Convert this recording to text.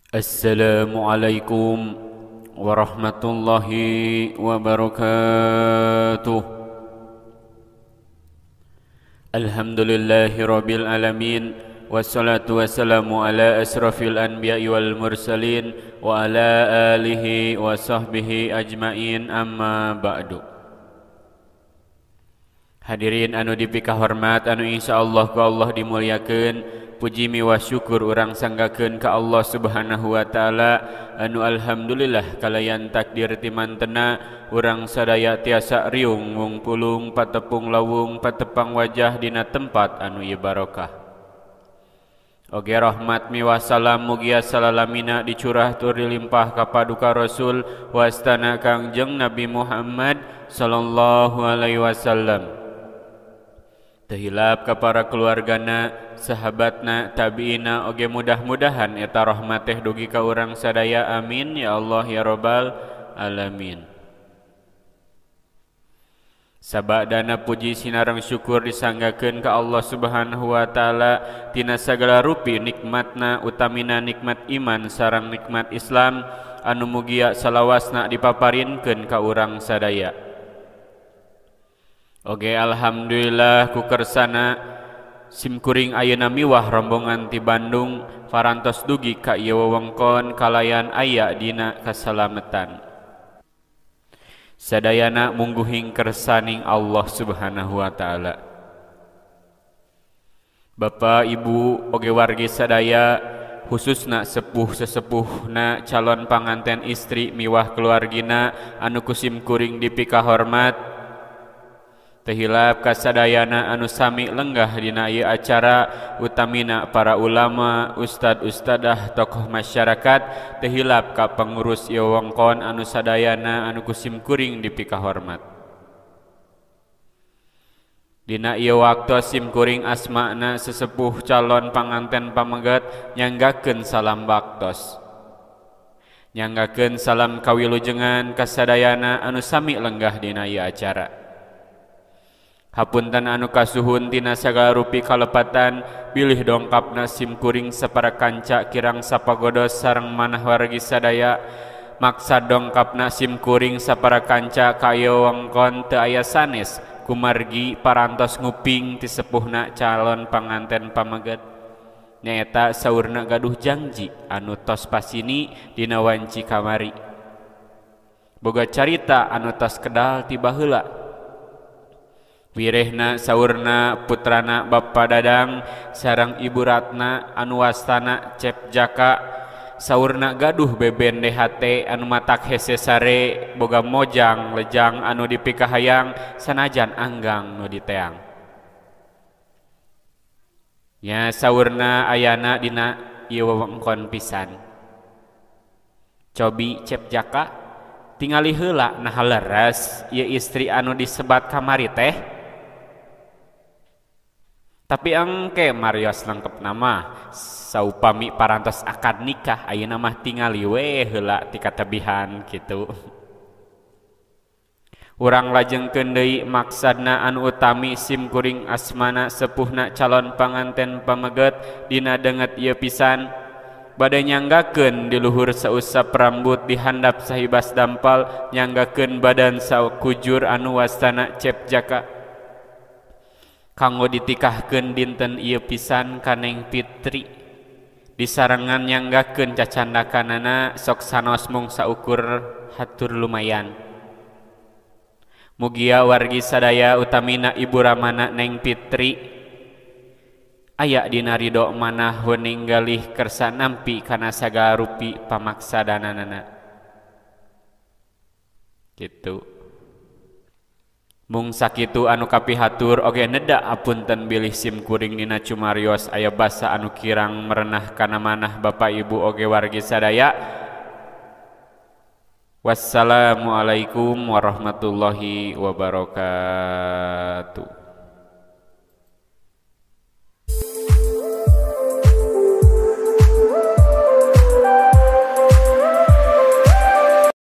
Assalamualaikum warahmatullahi wabarakatuh. Alhamdulillahi rabbil alamin. Wassalatu wassalamu ala asrafil anbiya'i wal mursalin wa ala alihi wa sahbihi ajmain, amma ba'du. Hadirin anu dipikah hormat, anu insyaallah ku Allah dimuliakeun. Puji miwah syukur urang sanggakeun ka Allah Subhanahu wa taala anu alhamdulillah kalayan takdir timantena urang sadaya tiasa riung ngungpulung patepung lawung patepang wajah dina tempat anu ieu barokah. Oge rahmat miwah salam mugia salalamina dicurah tur dilimpah ka paduka Rasul wastana Kangjeng Nabi Muhammad sallallahu alaihi wasallam. Tehilap ka para keluargana, sahabatna, tabiina, oge mudah-mudahan eta rahmat teh dugi ka urang sadaya, amin ya Allah ya rabbal alamin. Sabadana puji sinareng syukur disanggakeun ka Allah Subhanahu wa taala tina sagala rupi nikmatna, utamina nikmat iman sareng nikmat Islam anu mugia salawasna dipaparinkeun ka urang sadaya. Oge alhamdulillah ku kersana simkuring ayeuna miwah rombongan ti Bandung parantos dugi ka ieu wewengkon kalayan aya dina kasalametan. Sadayana mungguhing kersaning Allah Subhanahu wa taala. Bapak Ibu oge wargi sadaya khususna sepuh-sesepuhna calon panganten istri miwah keluargina anu kusimkuring dipikah hormat. Tehilap kasadayana anu sami lenggah dina ieu acara utamina para ulama, ustad-ustadah, tokoh masyarakat, tehilap ka pengurus ieu wewengkon anu sadayana anu kusimkuring dipikah hormat. Dina ieu waktu simkuring asmana sesepuh calon panganten pamegat nyanggakeun salam baktos. Nyanggakeun salam kawilujengan kasadayana anu sami lenggah dina ieu acara. Hapunten anu kasuhun tina sagala rupi kalepatan bilih dongkapna simkuring sapara kanca kirang sapagodos sareng manah wargi sadaya. Maksad dongkapna simkuring sapara kanca ka ieu wewengkon teu aya sanes kumargi parantos nguping ti sepuhna calon panganten pamegat. Nyaeta saurna gaduh janji anu tos pasini dina wanci kamari. Boga carita anu tos kedal ti baheula. Wirehna saurna putrana Bapa Dadang sareng Ibu Ratna anu wastana Cep Jaka, saurna gaduh beben DHT anu matak hese sare boga mojang lejang anu dipikah hayang sanajan anggang nu diteang. Nya saurna ayana dina ieu wewengkon pisan. Cobi Cep Jaka tingali heula nah leres ieu istri anu disebat kamari teh. Tapi engke marios lengkep nama saupami parantos akad nikah ayeuna mah tingali we heula ti katabihan kitu. Urang lajengkeun deui maksadna anu utami simkuring asmana sepuhna calon panganten pamegat dina deunget ieu pisan bade nyanggakeun di luhur sausap rambut dihandap sahibas dampal nyanggakeun badan sakujur anu wastana Cep Jaka. Kanggo ditikahkeun dinten ieu pisan Kaneng Fitri disarengan nyanggakeun cacandakanana sok sanos mung saukur hatur lumayan. Mugia wargi sadaya utamina ibu ramana Neng Fitri aya dina ridho manah weninggalih kersa nampi kana sagala rupi pamaksadanana kitu. Mung sakitu anu kapihatur oge neda apunten bilih simkuring dina cumarios aya basa anu kirang merenah kana manah Bapak Ibu oge wargi sadaya. Wassalamualaikum warahmatullahi wabarakatuh.